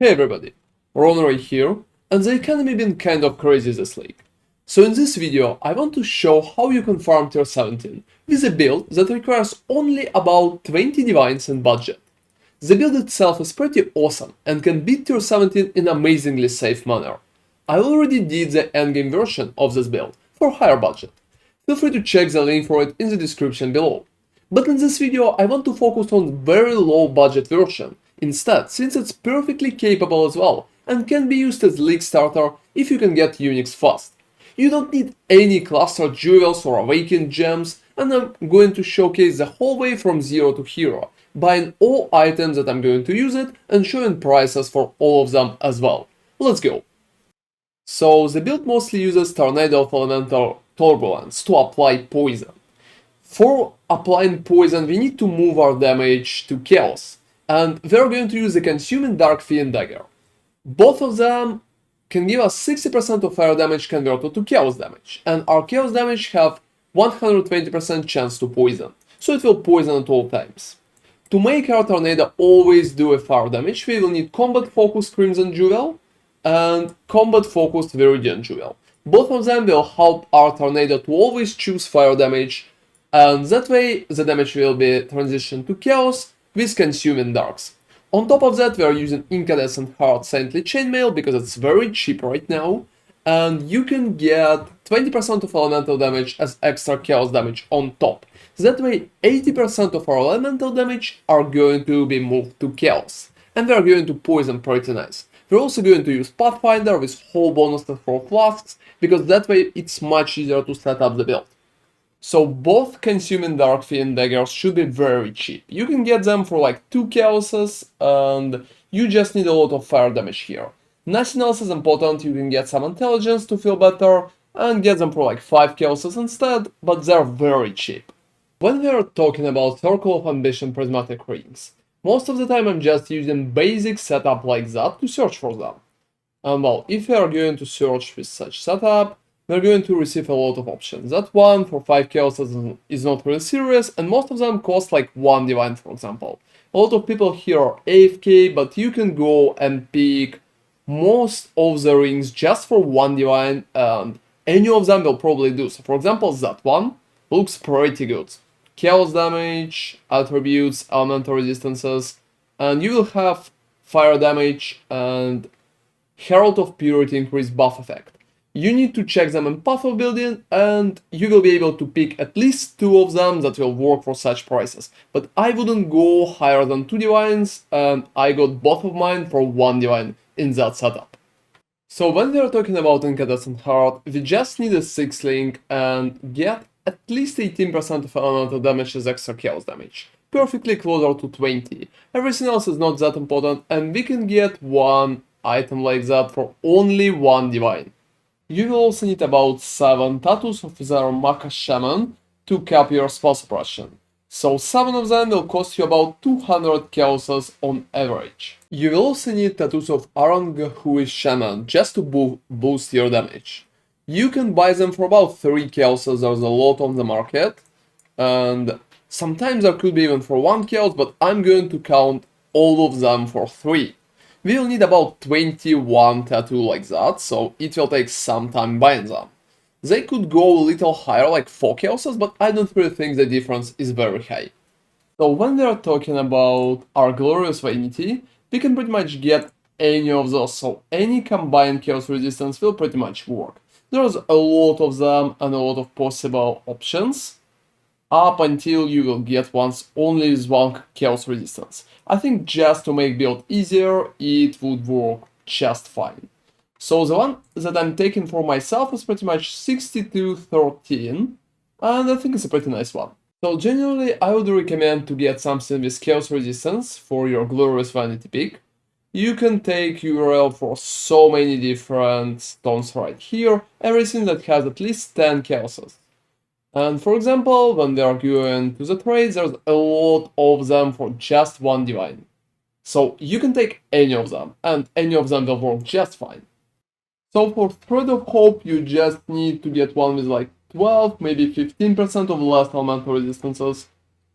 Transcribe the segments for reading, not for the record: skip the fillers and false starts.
Hey everybody, Ronroy here, and the economy been kind of crazy this week. So in this video, I want to show how you can farm tier 17 with a build that requires only about 20 divines in budget. The build itself is pretty awesome and can beat tier 17 in amazingly safe manner. I already did the endgame version of this build for higher budget. Feel free to check the link for it in the description below. But in this video, I want to focus on very low budget version instead, since it's perfectly capable as well and can be used as league starter if you can get Unix fast. You don't need any cluster jewels or awakened gems, and I'm going to showcase the whole way from zero to hero, buying all items that I'm going to use it and showing prices for all of them as well. Let's go! So the build mostly uses Tornado of Elemental Turbulence to apply poison. For applying poison, we need to move our damage to Chaos, and we're going to use the Consuming Dark Fiend Dagger. Both of them can give us 60% of fire damage converted to Chaos damage, and our Chaos damage have 120% chance to poison, so it will poison at all times. To make our Tornado always do a fire damage, we will need Combat Focused Crimson Jewel and Combat Focused Viridian Jewel. Both of them will help our Tornado to always choose fire damage, and that way the damage will be transitioned to Chaos with Consuming Darks. On top of that, we are using Incandescent Heart Saintly Chainmail because it's very cheap right now, and you can get 20% of elemental damage as extra Chaos damage on top. That way 80% of our elemental damage are going to be moved to Chaos, and we are going to poison pretty nice. We're also going to use Pathfinder with whole bonuses for Flasks, because that way it's much easier to set up the build. So both Consuming Dark Fiend Daggers should be very cheap. You can get them for like 2 Chaoses, and you just need a lot of fire damage here. Nothing else is important, you can get some intelligence to feel better, and get them for like 5 Chaoses instead, but they're very cheap. When we are talking about Circle of Ambition Prismatic Rings, most of the time I'm just using basic setup like that to search for them. And well, if we are going to search with such setup, we're going to receive a lot of options. That one for 5 Chaoses is not really serious, and most of them cost like 1 divine, for example. A lot of people here are AFK, but you can go and pick most of the rings just for 1 divine, and any of them will probably do. So for example, that one looks pretty good. Chaos damage, attributes, elemental resistances, and you will have fire damage and Herald of Purity increased buff effect. You need to check them in Path of Building, and you will be able to pick at least 2 of them that will work for such prices. But I wouldn't go higher than 2 divines, and I got both of mine for 1 divine in that setup. So when we are talking about Incandescent Heart, we just need a 6 link and get at least 18% of elemental damage as extra Chaos damage. Perfectly closer to 20. Everything else is not that important, and we can get one item like that for only 1 divine. You will also need about 7 tattoos of the Maka Shaman to cap your spell suppression. So 7 of them will cost you about 200 Chaoses on average. You will also need tattoos of Arangahui Shaman just to boost your damage. You can buy them for about 3 Chaoses, there's a lot on the market, and sometimes there could be even for 1 Chaos, but I'm going to count all of them for 3. We'll need about 21 tattoo like that, so it will take some time buying them. They could go a little higher, like 4 Chaoses, but I don't really think the difference is very high. So when we are talking about our glorious Vanity, we can pretty much get any of those, so any combined Chaos resistance will pretty much work. There's a lot of them and a lot of possible options, up until you will get ones only with 1 Chaos resistance. I think just to make build easier, it would work just fine. So the one that I'm taking for myself is pretty much 6213, and I think it's a pretty nice one. So generally, I would recommend to get something with Chaos resistance for your glorious Vanity pick. You can take URL for so many different stones right here, everything that has at least 10 Chaoses. And for example, when they are going to the trade, there's a lot of them for just 1 divine. So you can take any of them, and any of them will work just fine. So for Thread of Hope, you just need to get one with like 12, maybe 15% of less elemental resistances,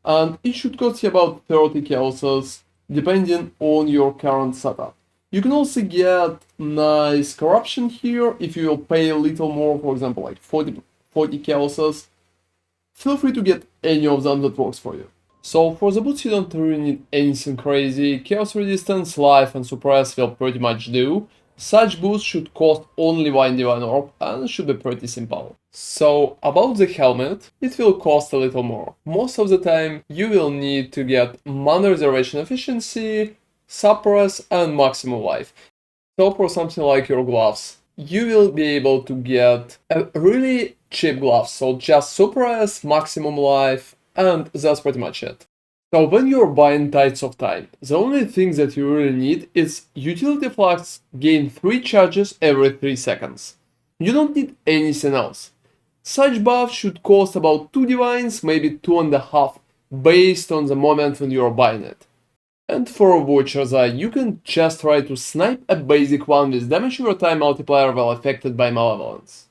and it should cost you about 30 chaoses, depending on your current setup. You can also get nice corruption here if you will pay a little more, for example, like 40 chaoses. Feel free to get any of them that works for you. So for the boots you don't really need anything crazy. Chaos Resistance, Life and Suppress will pretty much do. Such boots should cost only 1 Divine Orb and should be pretty simple. So about the helmet, it will cost a little more. Most of the time you will need to get Mana Reservation Efficiency, Suppress and Maximum Life. So for something like your gloves, you will be able to get a really cheap gloves, so just Suppress, Maximum Life, and that's pretty much it. So when you're buying Tides of Time, the only thing that you really need is Utility Flasks gain 3 charges every 3 seconds. You don't need anything else. Such buff should cost about 2 divines, maybe 2.5, based on the moment when you're buying it. And for Watcher's Eye, you can just try to snipe a basic one with damage over time multiplier while affected by Malevolence.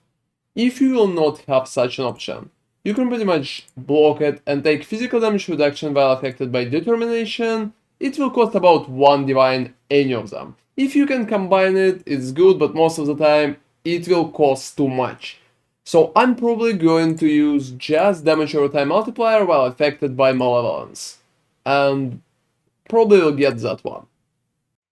If you will not have such an option, you can pretty much block it and take physical damage reduction while affected by Determination. It will cost about 1 divine, any of them. If you can combine it, it's good, but most of the time it will cost too much. So I'm probably going to use just damage over time multiplier while affected by Malevolence. And probably will get that one.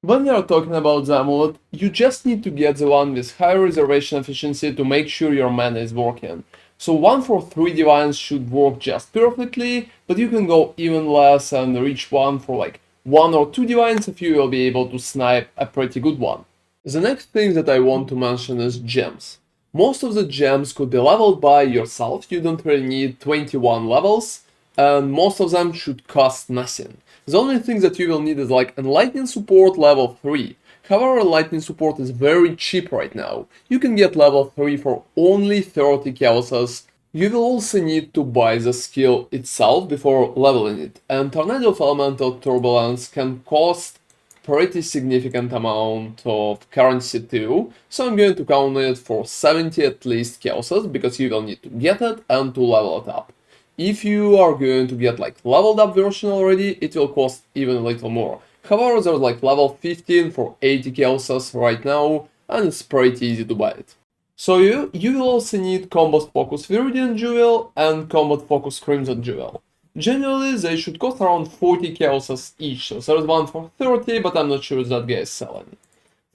When we are talking about the Amulet, you just need to get the one with high reservation efficiency to make sure your mana is working. So 1 for 3 divines should work just perfectly, but you can go even less and reach 1 for like 1 or 2 divines if you will be able to snipe a pretty good one. The next thing that I want to mention is gems. Most of the gems could be leveled by yourself, you don't really need 21 levels, and most of them should cost nothing. The only thing that you will need is like Enlightening Support level 3. However, Enlightening Support is very cheap right now. You can get level 3 for only 30 chaoses. You will also need to buy the skill itself before leveling it, and Tornado of Elemental Turbulence can cost pretty significant amount of currency too, so I'm going to count it for 70 at least chaoses, because you will need to get it and to level it up. If you are going to get like leveled up version already, it will cost even a little more. However, there's like level 15 for 80 chaoses right now, and it's pretty easy to buy it. So you will also need Combat Focus Viridian Jewel and Combat Focus Crimson Jewel. Generally, they should cost around 40 chaoses each, so there's one for 30, but I'm not sure if that guy is selling.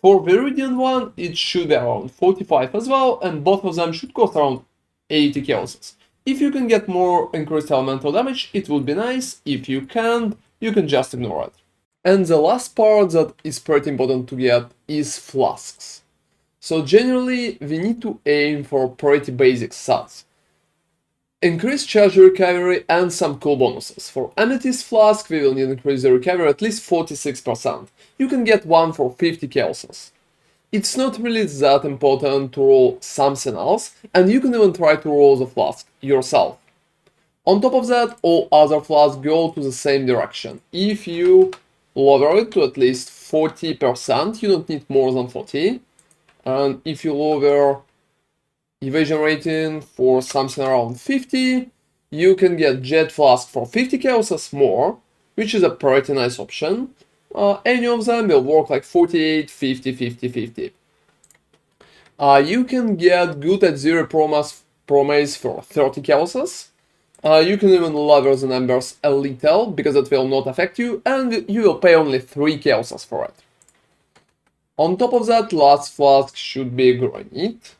For Viridian one, it should be around 45 as well, and both of them should cost around 80 chaoses. If you can get more increased elemental damage, it would be nice. If you can't, you can just ignore it. And the last part that is pretty important to get is Flasks. So generally, we need to aim for pretty basic stats. Increase charge recovery and some cool bonuses. For Amethyst Flask, we will need to increase the recovery at least 46%. You can get one for 50 chaoses. It's not really that important to roll something else, and you can even try to roll the flask yourself. On top of that, all other flasks go to the same direction. If you lower it to at least 40%, you don't need more than 40. And if you lower evasion rating for something around 50, you can get Jet Flask for 50 chaoses more, which is a pretty nice option. Any of them will work like 48, 50, 50, 50. You can get Good at Zero Promise for 30 chaoses. You can even lower the numbers a little, because it will not affect you, and you will pay only 3 chaoses for it. On top of that, last flask should be Granite.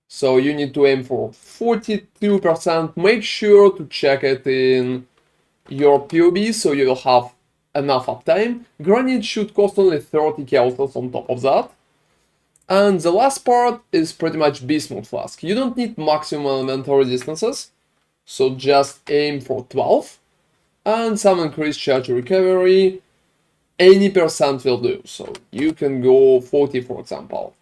So you need to aim for 42%. Make sure to check it in your POB so you will have enough uptime. Granite should cost only 30 chaoses on top of that. And the last part is pretty much Beast Mode Flask. You don't need maximum elemental resistances, so just aim for 12. And some increased charge recovery. Any percent will do, so you can go 40 for example.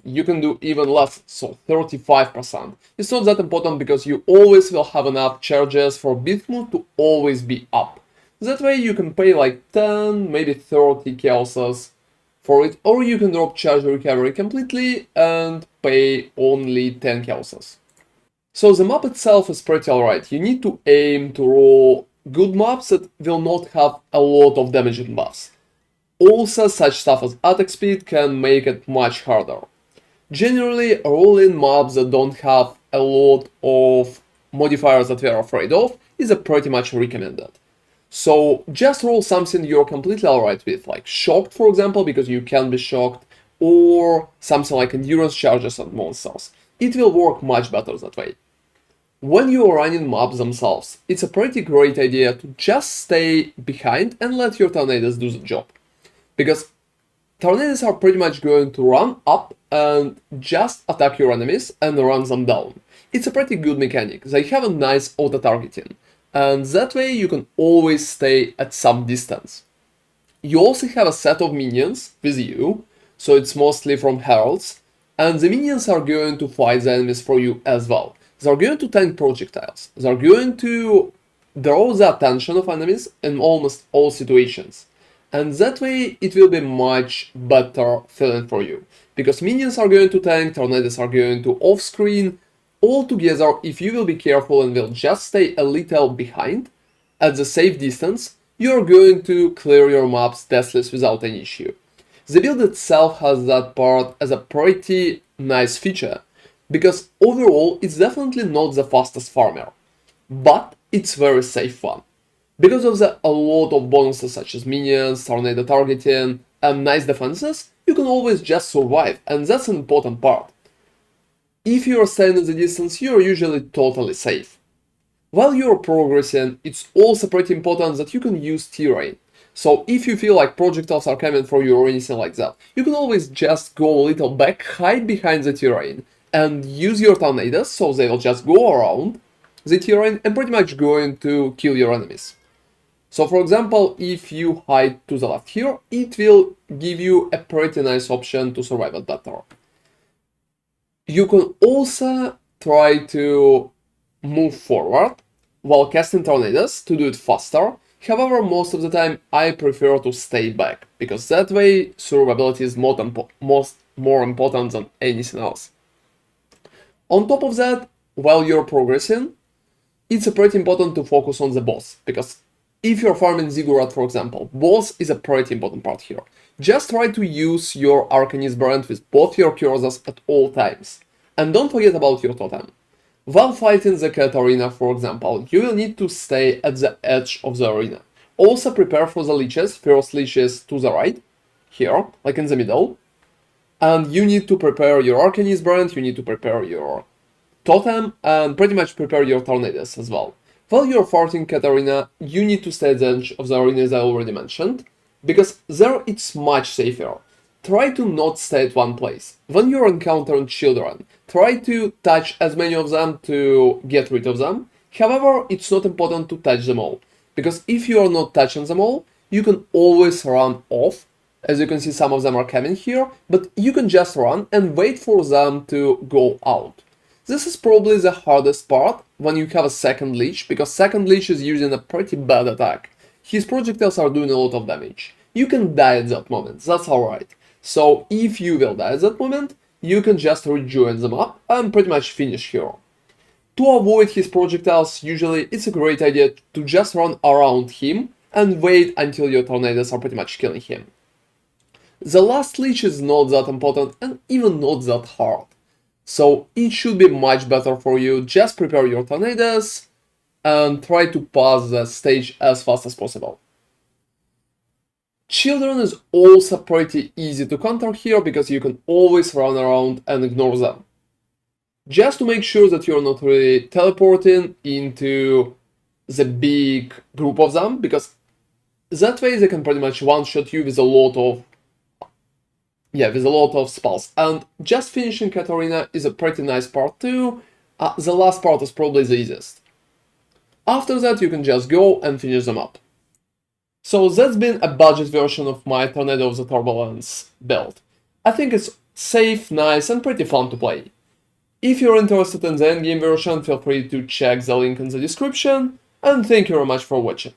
You can do even less, so 35%. It's not that important because you always will have enough charges for Beast Mode to always be up. That way you can pay like 10, maybe 30 chaoses for it, or you can drop charge recovery completely and pay only 10 chaoses. So the map itself is pretty alright. You need to aim to roll good maps that will not have a lot of damaging buffs. Also, such stuff as attack speed can make it much harder. Generally, rolling mobs that don't have a lot of modifiers that we are afraid of is a pretty much recommended. So just roll something you're completely alright with, like shocked for example, because you can be shocked, or something like endurance charges on monsters. It will work much better that way. When you are running mobs themselves, it's a pretty great idea to just stay behind and let your tornadoes do the job. Because tornadoes are pretty much going to run up and just attack your enemies and run them down. It's a pretty good mechanic. They have a nice auto-targeting, and that way you can always stay at some distance. You also have a set of minions with you, so it's mostly from heralds, and the minions are going to fight the enemies for you as well. They're going to tank projectiles. They're going to draw the attention of enemies in almost all situations. And that way it will be much better feeling for you. Because minions are going to tank, tornadoes are going to off-screen. Altogether, if you will be careful and will just stay a little behind, at the safe distance, you're going to clear your maps deathless without any issue. The build itself has that part as a pretty nice feature, because overall it's definitely not the fastest farmer, but it's very safe one. Because of a lot of bonuses such as minions, tornado targeting, and nice defenses, you can always just survive, and that's an important part. If you are staying at the distance, you are usually totally safe. While you are progressing, it's also pretty important that you can use terrain. So if you feel like projectiles are coming for you or anything like that, you can always just go a little back, hide behind the terrain, and use your tornadoes, so they will just go around the terrain and pretty much going to kill your enemies. So for example, if you hide to the left here, it will give you a pretty nice option to survive it better. You can also try to move forward while casting tornadoes to do it faster. However, most of the time I prefer to stay back, because that way survivability is more important than anything else. On top of that, while you're progressing, it's pretty important to focus on the boss, because if you're farming Ziggurat, for example, boss is a pretty important part here. Just try to use your Arcanist brand with both your cursors at all times. And don't forget about your totem. While fighting the Catarina, for example, you will need to stay at the edge of the arena. Also prepare for the leeches, first leeches to the right, here, like in the middle. And you need to prepare your Arcanist brand, you need to prepare your totem, and pretty much prepare your tornadoes as well. While you're fighting Catarina, you need to stay at the edge of the arena, as I already mentioned, because there it's much safer. Try to not stay at one place. When you're encountering children, try to touch as many of them to get rid of them. However, it's not important to touch them all, because if you are not touching them all, you can always run off. As you can see, some of them are coming here, but you can just run and wait for them to go out. This is probably the hardest part when you have a second leech, because second leech is using a pretty bad attack. His projectiles are doing a lot of damage. You can die at that moment, that's alright. So if you will die at that moment, you can just rejoin them up and pretty much finish here. To avoid his projectiles, usually it's a great idea to just run around him and wait until your tornadoes are pretty much killing him. The last leech is not that important and even not that hard. So it should be much better for you. Just prepare your tornadoes and try to pass the stage as fast as possible. Children is also pretty easy to counter here, because you can always run around and ignore them. Just to make sure that you're not really teleporting into the big group of them, because that way they can pretty much one-shot you with a lot of spells. And just finishing Catarina is a pretty nice part too. The last part is probably the easiest. After that you can just go and finish them up. So that's been a budget version of my Tornado of the Turbulence build. I think it's safe, nice, and pretty fun to play. If you're interested in the endgame version, feel free to check the link in the description, and thank you very much for watching.